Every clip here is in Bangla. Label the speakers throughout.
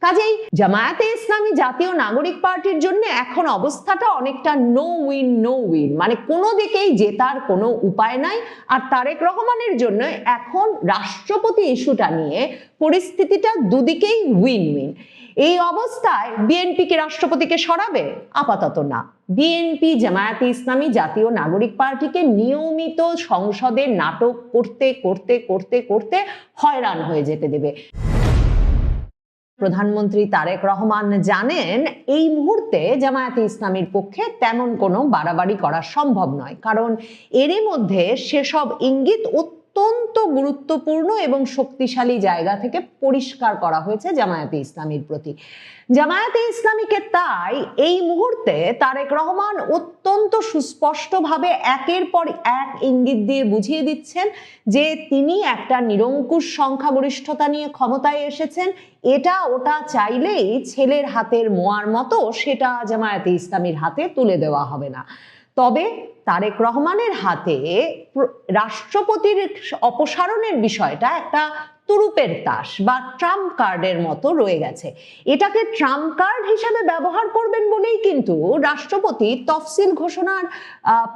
Speaker 1: কাজেই জামায়াতে ইসলামী জাতীয় নাগরিক পার্টির জন্য এখন অবস্থাটা অনেকটা নো উইন, মানে কোনো দিকেই জেতার কোনো উপায় নাই। আর তারেক রহমানের জন্য এখন রাষ্ট্রপতি ইস্যুটা নিয়ে পরিস্থিতিটা দুদিকেই উইন। এই অবস্থায় বিএনপি কি রাষ্ট্রপতিকে সরাবে? আপাতত না। বিএনপি জামায়াতে ইসলামী জাতীয় নাগরিক পার্টিকে নিয়মিত সংসদে নাটক করতে করতে করতে করতে হয়রান হয়ে যেতে দেবে। প্রধানমন্ত্রী তারেক রহমান জানেন এই মুহূর্তে জামায়াতে ইসলামীর পক্ষে তেমন কোনো বাড়াবাড়ি করা সম্ভব নয়, কারণ এরই মধ্যে সেসব ইঙ্গিত অত্যন্ত গুরুত্বপূর্ণ এবং শক্তিশালী জায়গা থেকে পরিষ্কার করা হয়েছে জামায়াতে ইসলামীর প্রতি। জামায়াতে ইসলামীকে তাই এই মুহূর্তে তারেক রহমান অত্যন্ত সুস্পষ্টভাবে একের পর এক ইঙ্গিত দিয়ে বুঝিয়ে দিচ্ছেন যে তিনি একটা নিরঙ্কুশ সংখ্যাগরিষ্ঠতা নিয়ে ক্ষমতায় এসেছেন। এটা ওটা চাইলেই ছেলের হাতের মোয়ার মতো সেটা জামায়াতে ইসলামীর হাতে তুলে দেওয়া হবে না। তবে তারেক রহমানের হাতে রাষ্ট্রপতির অপসারণের বিষয়টা একটা তুরুপের তাস বা ট্রাম্প কার্ডের মতো রয়ে গেছে। এটাকে ট্রাম্প কার্ড হিসেবে ব্যবহার করবেন বলেই কিন্তু রাষ্ট্রপতি তফসিল ঘোষণার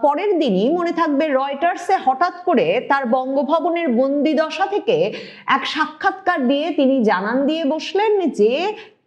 Speaker 1: পরের দিনই মনে থাকবে রয়টার্সে হঠাৎ করে তার বঙ্গভবনের বন্দি দশা থেকে এক সাক্ষাৎকার দিয়ে তিনি জানান দিয়ে বসলেন যে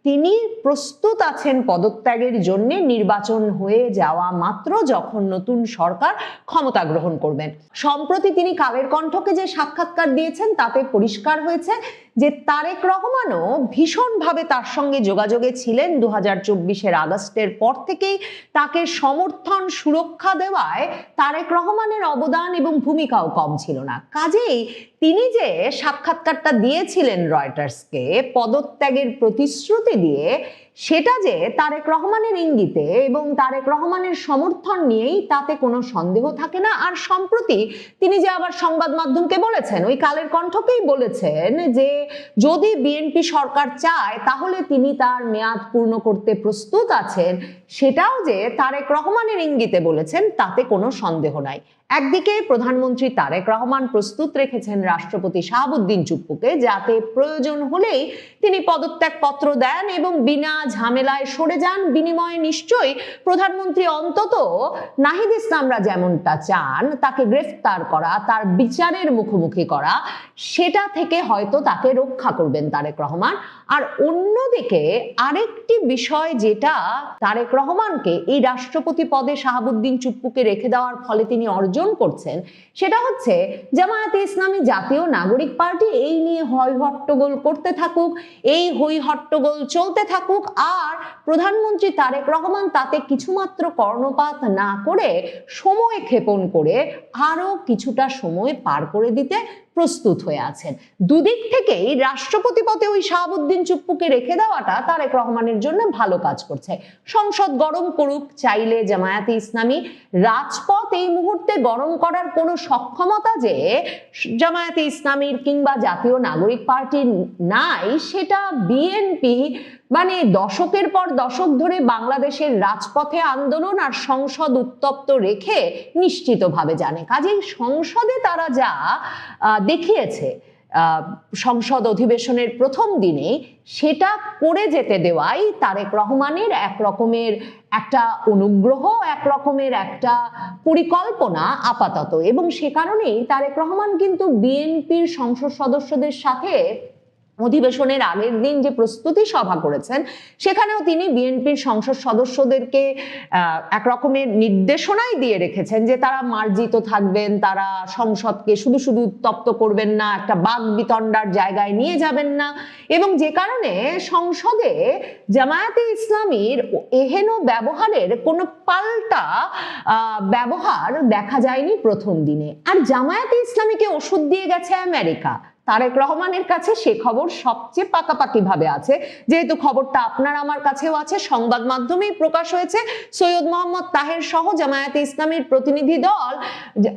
Speaker 1: তিনি প্রস্তুত আছেন পদত্যাগের জন্য নির্বাচন হয়ে যাওয়া মাত্র যখন নতুন সরকার ক্ষমতা গ্রহণ করবেন। সম্প্রতি তিনি কালের কণ্ঠকে যে সাক্ষাৎকার দিয়েছেন তাতে পরিষ্কার হয়েছে যে তারেক রহমানও ভীষণভাবে তার সঙ্গে যোগাযোগে ছিলেন। 2024-এর আগস্টের পর থেকেই তাকে সমর্থন সুরক্ষা দেওয়ায় তারেক রহমানের অবদান এবং ভূমিকাও কম ছিল না। কাজেই তিনি যে সাক্ষাৎকারটা দিয়েছিলেন রয়টার্সকে পদত্যাগের প্রতিশ্রুতি দিয়ে, সেটা যে তারেক রহমানের ইঙ্গিতে এবং তারেক রহমানের সমর্থন নিয়েই তাতে কোনো সন্দেহ থাকে না। আর সম্প্রতি তিনি যে আবার সংবাদ মাধ্যমকে বলেছেন, ওই কালের কণ্ঠকেই বলেছেন যে যদি বিএনপি সরকার চায় তাহলে তিনি তার মেয়াদ পূর্ণ করতে প্রস্তুত আছেন, সেটাও যে তারেক রহমানের ইঙ্গিতে বলেছেন তাতে কোনো সন্দেহ নাই। একদিকে প্রধানমন্ত্রী তারেক রহমান প্রস্তুত রেখেছেন রাষ্ট্রপতি শাহাবুদ্দিন চুপ্পুকে যাতে প্রয়োজন হলেই তিনি পদত্যাগ পত্র দেন এবং বিনা ঝামেলায় সরে যান। বিনিময়ে নিশ্চয়ই প্রধানমন্ত্রী অন্তত নাহিদ ইসলামরা যেমনটা চান তাকে গ্রেফতার করা, তার বিচারের মুখোমুখি করা, সেটা থেকে হয়তো তাকে রক্ষা করবেন তারেক রহমান। আর অন্যদিকে আরেকটি বিষয় যেটা তারেক রহমানকে এই রাষ্ট্রপতি পদে শাহাবুদ্দিন চুপ্পুকে রেখে দেওয়ার ফলে তিনি অর্জন করছেন, সেটা হচ্ছে জামায়াতে ইসলামী জাতীয় নাগরিক পার্টি এই নিয়ে হই হট্টগোল করতে থাকুক, এই হই হট্টগোল চলতে থাকুক, আর প্রধানমন্ত্রী তারেক রহমান তাতে কিছুমাত্র কর্ণপাত না করে সময় ক্ষেপণ করে আরো কিছুটা সময় পার করে দিতে প্রস্তুত হয়ে আছেন। দুদিক থেকেই রাষ্ট্রপতি পদে ওই শাহাবুদ্দিন চুপ্পুকে রেখে দেওয়াটা তারেক রহমানের জন্য ভালো কাজ করছে। সংসদ গরম করুক চাইলে জামায়াতে ইসলামী, রাজপথ এই মুহূর্তে গরম করার কোনো সক্ষমতা যে জামায়াতে ইসলামীর কিংবা জাতীয় নাগরিক পার্টির নাই, সেটা বিএনপি মানে দশকের পর দশক ধরে বাংলাদেশের রাজপথে আন্দোলন আর সংসদ উত্তপ্ত রেখে নিশ্চিতভাবে জানে। কাজেই সংসদে তারা যা দেখিয়েছে সংসদ অধিবেশনের প্রথম দিনে, সেটা করে যেতে দেওয়াই তারেক রহমানের এক রকমের একটা অনুগ্রহ, এক রকমের একটা পরিকল্পনা আপাতত। এবং সে কারণেই তারেক রহমান কিন্তু বিএনপির সংসদ সদস্যদের সাথে অধিবেশনের আগের দিন যে প্রস্তুতি সভা করেছেন সেখানেও তিনি বিএনপির সংসদ সদস্যদেরকে এক রকমের নির্দেশনাই দিয়ে রেখেছেন যে তারা মার্জিত থাকবেন, তারা সংসদকে শুধু শুধু উত্তপ্ত করবেন না, একটা বাক বিতণ্ডার জায়গায় নিয়ে যাবেন না। এবং যে কারণে সংসদে জামায়াতে ইসলামীর এহেন ব্যবহারের কোনো পাল্টা ব্যবহার দেখা যায়নি প্রথম দিনে। আর জামায়াতে ইসলামীকে ওষুধ দিয়ে গেছে আমেরিকা। তারেক রহমানের কাছে সে খবর সবচেয়ে পাকাপাকি ভাবে আছে, যেহেতু খবরটা আপনার আমার কাছেও আছে, সংবাদ মাধ্যমেই প্রকাশ হয়েছে। সৈয়দ মোহাম্মদ তাহের সহ জামায়াতে ইসলামীর প্রতিনিধি দল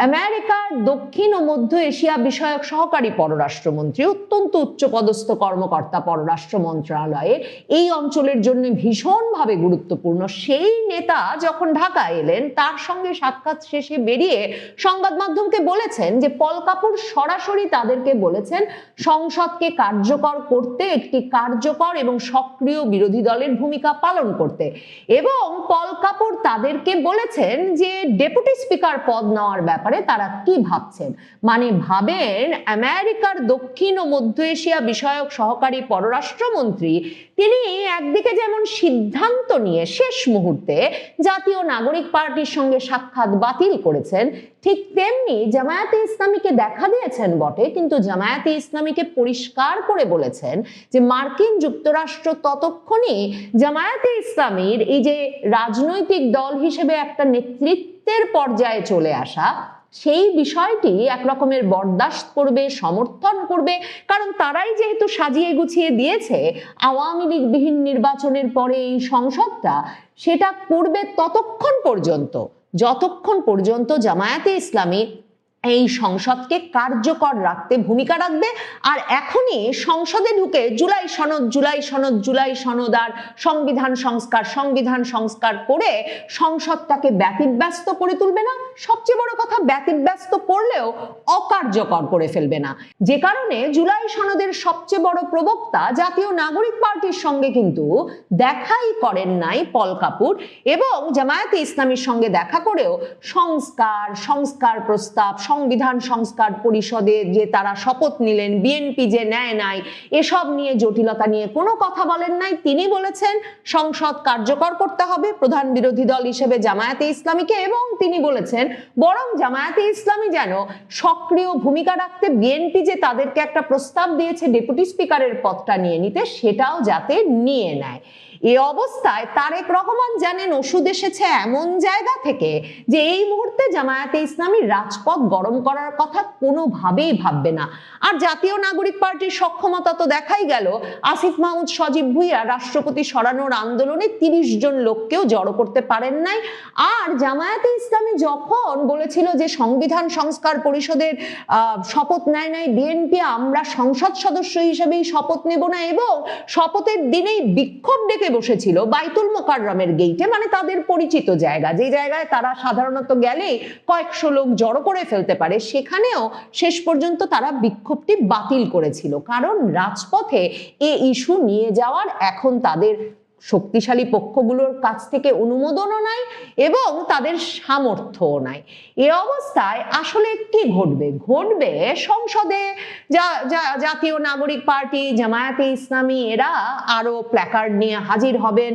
Speaker 1: আমেরিকার দক্ষিণ ও মধ্য এশিয়া বিষয়ক সহকারী পররাষ্ট্রমন্ত্রী, অত্যন্ত উচ্চপদস্থ কর্মকর্তা পররাষ্ট্র মন্ত্রণালয়ের, এই অঞ্চলের জন্য ভীষণভাবে গুরুত্বপূর্ণ সেই নেতা যখন ঢাকায় এলেন, তার সঙ্গে সাক্ষাৎ শেষে বেরিয়ে সংবাদ মাধ্যমকে বলেছেন যে পল কাপুর সরাসরি তাদেরকে বলেছেন বলেছেন সংসদকে কার্যকর করতে একটি কার্যকর এবং সক্রিয় বিরোধী দলের ভূমিকা পালন করতে। এবং পল কাপুর তাদেরকে বলেছেন যে ডেপুটি স্পিকার পদ নেওয়ার ব্যাপারে তারা কি ভাবছেন। মানে ভাবেন আমেরিকার দক্ষিণ ও মধ্য এশিয়া বিষয়ক সহকারী পররাষ্ট্রমন্ত্রী তিনি একদিকে যেমন সিদ্ধান্ত নিয়ে শেষ মুহূর্তে জাতীয় নাগরিক পার্টির সঙ্গে সাক্ষাৎ বাতিল করেছেন, ঠিক তেমনি জামায়াতে ইসলামীকে দেখা দিয়েছেন বটে, কিন্তু জামায়াতে ইসলামীকে পরিষ্কার করে বলেছেন যে মার্কিন যুক্তরাষ্ট্র ততক্ষণই জামায়াতে ইসলামীর এই যে রাজনৈতিক দল হিসেবে একটা নেতৃত্বের পর্যায়ে চলে আসা, সেই বিষয়টি একরকমের বরদাস্ত করবে, সমর্থন করবে, কারণ তারাই যেহেতু সাজিয়ে গুছিয়ে দিয়েছে আওয়ামী লীগবিহীন নির্বাচনের পরে এই সংসদটা, সেটা করবে ততক্ষণ পর্যন্ত যতক্ষণ পর্যন্ত জামায়াতে ইসলামী এই সংসদকে কার্যকর রাখতে ভূমিকা রাখবে। আর এখনই সংসদে ঢুকে জুলাই সনদ আর সংবিধান সংস্কার করে সংসদটাকে ব্যতিব্যস্ত করে তুলবে না, সবচেয়ে বড় কথা ব্যতিব্যস্ত করলেও অকার্যকর করে ফেলবে না। যে কারণে জুলাই সনদের সবচেয়ে বড় প্রবক্তা জাতীয় নাগরিক পার্টির সঙ্গে কিন্তু দেখাই করেন নাই পল কাপুর, এবং জামায়াতে ইসলামীর সঙ্গে দেখা করেও সংস্কার প্রস্তাব, সংবিধান সংস্কার পরিষদে যে তারা শপথ নিলেন, বিএনপি যে নেয় নাই, এসব নিয়ে জটিলতা নিয়ে কোনো কথা বলেন নাই। তিনি বলেছেন সংসদ কার্যকর করতে হবে প্রধান বিরোধী দল হিসেবে জামায়াতে ইসলামীকে, এবং তিনি বলেছেন বরং জামায়াতে ইসলামী যেন সক্রিয় ভূমিকা রাখতে, বিএনপি যে তাদেরকে একটা প্রস্তাব দিয়েছে ডেপুটি স্পিকারের পদটা নিয়ে নিতে, সেটাও যাতে নিয়ে নেয়। এই অবস্থায় তারেক রহমান জানেন ওষুধ এসেছে এমন জায়গা থেকে যে এই মুহূর্তে জামায়াতে ইসলামী রাজপথ গরম করার কথা কোনোভাবেই ভাববে না। আর জাতীয় নাগরিক পার্টির সক্ষমতা তো দেখাই গেল, আসিফ মাহমুদ সজীব ভুইয়া রাষ্ট্রপতি সরানোর আন্দোলনে 30 জন লোককেও জড়ো করতে পারেন নাই। আর জামায়াতে ইসলামী যখন বলেছিল যে সংবিধান সংস্কার পরিষদের শপথ নেয় নাই বিএনপি, আমরা সংসদ সদস্য হিসেবেই শপথ নেব না, এবং শপথের দিনেই বিক্ষোভ ডেকে বসেছিল বাইতুল মোকাররমের গেইটে, মানে তাদের পরিচিত জায়গা, যে জায়গায় তারা সাধারণত গেলেই কয়েকশো লোক জড়ো করে ফেলতে পারে, সেখানেও শেষ পর্যন্ত তারা বিক্ষোভটি বাতিল করেছিল, কারণ রাজপথে এই ইস্যু নিয়ে যাওয়ার এখন তাদের শক্তিশালী পক্ষগুলোর কাছ থেকে অনুমোদনও নাই এবং তাদের সামর্থ্যও নাই। এ অবস্থায় আসলে কি ঘটবে সংসদে জাতীয় নাগরিক পার্টি, জামায়াতে ইসলামী এরা আরো প্ল্যাকার্ড নিয়ে হাজির হবেন।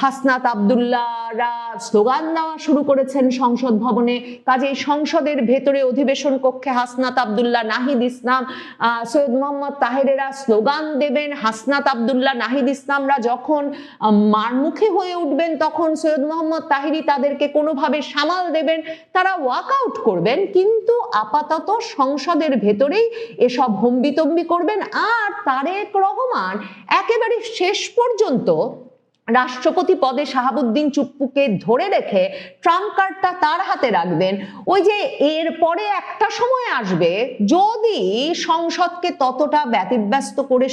Speaker 1: হাসনাত আব্দুল্লাহরা স্লোগান দেওয়া শুরু করেছেন সংসদ ভবনে, কাজেই সংসদের ভেতরে অধিবেশন কক্ষে হাসনাত আব্দুল্লাহ, নাহিদ ইসলাম, সৈয়দ মোহাম্মদ তাহেরেরা স্লোগান দেবেন। হাসনাত আব্দুল্লাহ, নাহিদ ইসলামরা যখন মারমুখী হয়ে উঠবেন তখন সৈয়দ মোহাম্মদ তাহেরি তাদেরকে কোনোভাবে সামাল দেবেন, তারা ওয়াকআউট করবেন, কিন্তু আপাতত সংসদের ভেতরেই এসব হম্বিতম্বি করবেন। আর তারেক রহমান একেবারে শেষ পর্যন্ত রাষ্ট্রপতি পদে শাহাবুদ্দিন চুপ্পুকে ধরে রেখে ট্রাম্প কার্ডটা তার হাতে রাখবেন। ওই যে এরপরে একটা সময় আসবে যদি সংসদকে ততটা ব্যতিব্যস্ত করে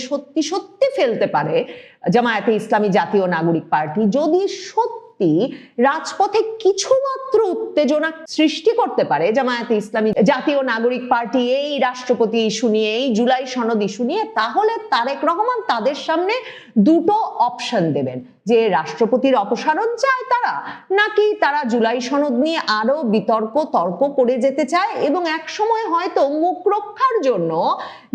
Speaker 1: সত্যি ফেলতে পারে জামায়াতে ইসলামী জাতীয় নাগরিক পার্টি, যদি সত্যি রাজপথে কিছুমাত্র উত্তেজনা সৃষ্টি করতে পারে জামায়াতে ইসলামী জাতীয় নাগরিক পার্টি এই রাষ্ট্রপতি ইস্যু নিয়ে, এই জুলাই সনদ ইস্যু নিয়ে, তাহলে তারেক রহমান তাদের সামনে দুটো অপশন দেবেন, যে রাষ্ট্রপতির অপসারণ চায় তারা, নাকি তারা জুলাই সনদ নিয়ে আরো তর্ক করে যেতে চায়, এবং এক সময় হয়তো মুখ রক্ষার জন্য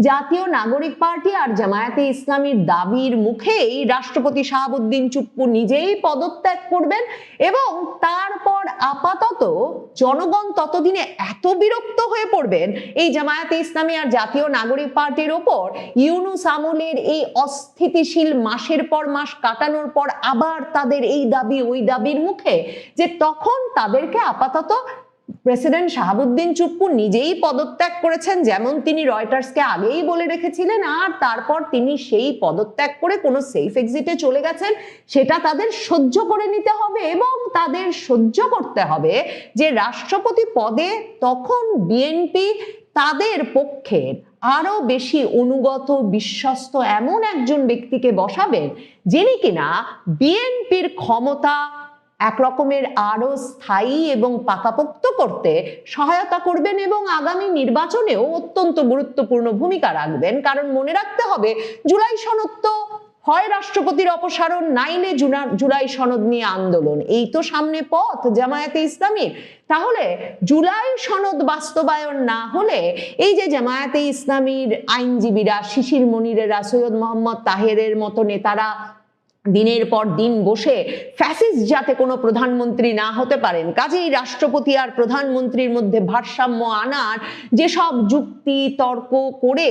Speaker 1: জাতীয় নাগরিক পার্টি আর জামায়াতে ইসলামীর দাবির মুখেই রাষ্ট্রপতি শাহাবুদ্দিন চুপ্পু নিজেই পদত্যাগ করবেন, এবং তারপর আপাতত জনগণ ততদিনে এত বিরক্ত হয়ে পড়বেন এই জামায়াতে ইসলামী আর জাতীয় নাগরিক পার্টির ওপর, ইউনূস আমলের এই অস্থিতিশীল মাসের পর মাস কাটানোর পর আবার তাদের এই দাবি ওই দাবির মুখে, যে তখন তাদেরকে আপাতত প্রেসিডেন্ট শাহাবুদ্দিন চুপ্পু নিজেই পদত্যাগ করেছেন, যেমন তিনি রয়টার্সকে আগেই বলে রেখেছিলেন, আর তারপর তিনি সেই পদত্যাগ করে কোনো সেফ এক্সিটে চলে গেছেন, সেটা তাদের সহ্য করে নিতে হবে। এবং তাদের সহ্য করতে হবে যে রাষ্ট্রপতি পদে তখন বিএনপি তাদের পক্ষের আরো বেশি অনুগত বিশ্বস্ত এমন একজন ব্যক্তিকে বসাবেন, যিনি কিনা বিএনপির ক্ষমতা এক রকমের আরো স্থায়ী এবং পাকাপোক্ত করতে সহায়তা করবেন এবং আগামী নির্বাচনেও অত্যন্ত গুরুত্বপূর্ণ ভূমিকা রাখবেন। কারণ মনে রাখতে হবে, জুলাই সনদ তো হয় রাষ্ট্রপতির অপসারণ, নাইলে জুলাই সনদ নিয়ে আন্দোলন, এই তো সামনে পথ জামায়াতে ইসলামীর। তাহলে জুলাই সনদ বাস্তবায়ন না হলে এই যে জামায়াতে ইসলামীর আইনজীবীরা, শিশির মনিরেরা, সৈয়দ মোহাম্মদ তাহেরের মতো নেতারা দিনের পর দিন বসে ফ্যাসিস্ট যাতে কোনো প্রধানমন্ত্রী না হতে পারেন, কাজেই রাষ্ট্রপতি আর প্রধানমন্ত্রীর মধ্যে ভারসাম্য আনার যেসব যুক্তি তর্ক করে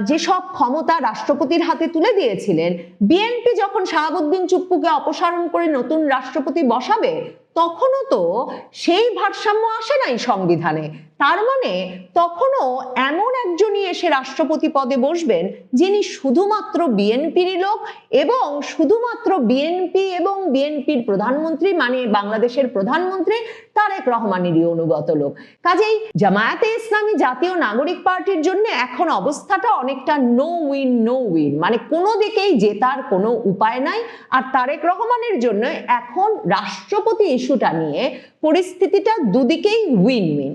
Speaker 1: যেসব ক্ষমতা রাষ্ট্রপতির হাতে তুলে দিয়েছিলেন, বিএনপি যখন শাহাবুদ্দিন চুপ্পুকে অপসারণ করে নতুন রাষ্ট্রপতি বসাবে, তখনও তো সেই ভারসাম্য আসে নাই সংবিধানে। তার মানে তখনও এমন একজনই এসে রাষ্ট্রপতি পদে বসবেন যিনি শুধুমাত্র বিএনপিরই লোক এবং শুধুমাত্র বিএনপি এবং বিএনপির প্রধানমন্ত্রী মানে বাংলাদেশের প্রধানমন্ত্রী তারেক রহমানেরই অনুগত লোক। কাজেই জামায়াতে ইসলামী জাতীয় নাগরিক পার্টির জন্য এখন অবস্থাটা অনেকটা নো উইন, মানে কোনো দিকেই জেতার কোনো উপায় নাই। আর তারেক রহমানের জন্য এখন রাষ্ট্রপতি ইস্যুটা নিয়ে পরিস্থিতিটা দুদিকেই উইন।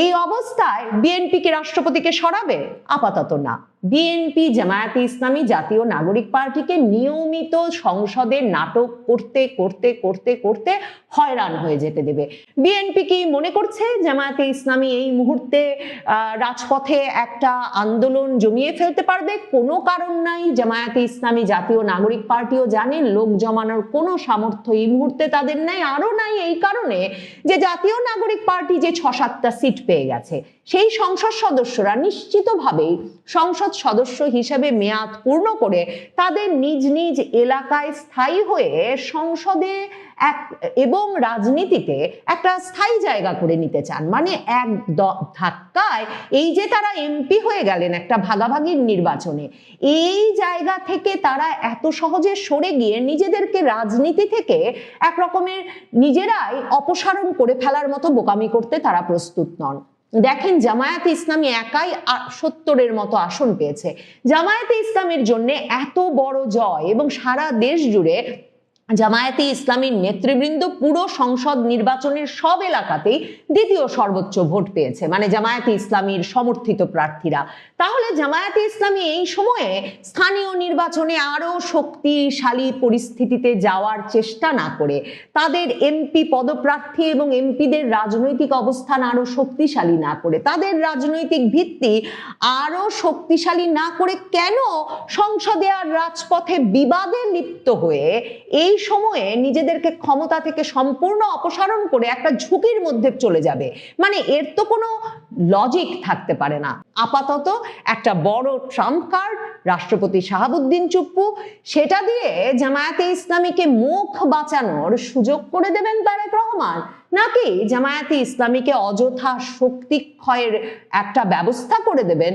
Speaker 1: এই অবস্থায় বিএনপি কি রাষ্ট্রপতিকে সরাবে? আপাতত না। বিএনপি জামায়াতে ইসলামী জাতীয় নাগরিক পার্টিকে নিয়মিত সংসদে নাটক করতে করতে করতে করতে হয়রান হয়ে যেতে দেবে। বিএনপি কি মনে করছে জামায়াতে ইসলামী এই মুহূর্তে রাজপথে একটা আন্দোলন জমিয়ে ফেলতে পারবে? কোনো কারণ নাই। জামায়াতে ইসলামী জাতীয় নাগরিক পার্টিও জানে লোক জমানোর কোনো সামর্থ্য এই মুহূর্তে তাদের নাই। আরো নাই এই কারণে যে জাতীয় নাগরিক পার্টি যে 6-7টা সিট পেয়ে গেছে, সেই সংসদ সদস্যরা নিশ্চিতভাবেই সংসদ সদস্য হিসেবে মেয়াদ পূর্ণ করে তাদের নিজ নিজ এলাকায় স্থায়ী হয়ে সংসদে এবং রাজনীতিতে একটা স্থায়ী জায়গা করে নিতে চান। মানে এক ধাক্কায় এই যে তারা এমপি হয়ে গেলেন একটা ভাগাভাগির নির্বাচনে, এই জায়গা থেকে তারা এত সহজে সরে গিয়ে নিজেদেরকে রাজনীতি থেকে এক রকমের নিজেরাই অপসারণ করে ফেলার মতো বোকামি করতে তারা প্রস্তুত নন। দেখেন, জামায়াতে ইসলামী একাই 70-এর মতো আসন পেয়েছে। জামায়াতে ইসলামের জন্য এত বড় জয় এবং সারা দেশ জুড়ে জামায়াতে ইসলামীর নেতৃবৃন্দ পুরো সংসদ নির্বাচনের সব এলাকাতেই দ্বিতীয় সর্বোচ্চ ভোট পেয়েছে, মানে জামায়াতে ইসলামীর সমর্থিত প্রার্থীরা। তাহলে জামায়াতে ইসলামী এই সময়ে স্থানীয় নির্বাচনে আরো শক্তিশালী পরিস্থিতিতে যাওয়ার চেষ্টা না করে, তাদের এমপি পদপ্রার্থী এবং এমপিদের রাজনৈতিক অবস্থান আরো শক্তিশালী না করে, তাদের রাজনৈতিক ভিত্তি আরো শক্তিশালী না করে কেন সংসদে আর রাজপথে বিবাদে লিপ্ত হয়ে এই সময়ে নিজেদেরকে ক্ষমতা থেকে সম্পূর্ণ অপসারণ করে একটা ঝুঁকির মধ্যে চলে যাবে? মানে এর তো কোনো লজিক থাকতে পারে না। আপাতত একটা বড় ট্রাম্প কার্ড রাষ্ট্রপতি শাহাবুদ্দিন চুপ্পু, সেটা দিয়ে জামায়াতে ইসলামীকে মুখ বাঁচানোর সুযোগ করে দেবেন তারেক রহমান, নাকি জামায়াতে ইসলামীকে অযথা শক্তি ক্ষয়ের একটা ব্যবস্থা করে দেবেন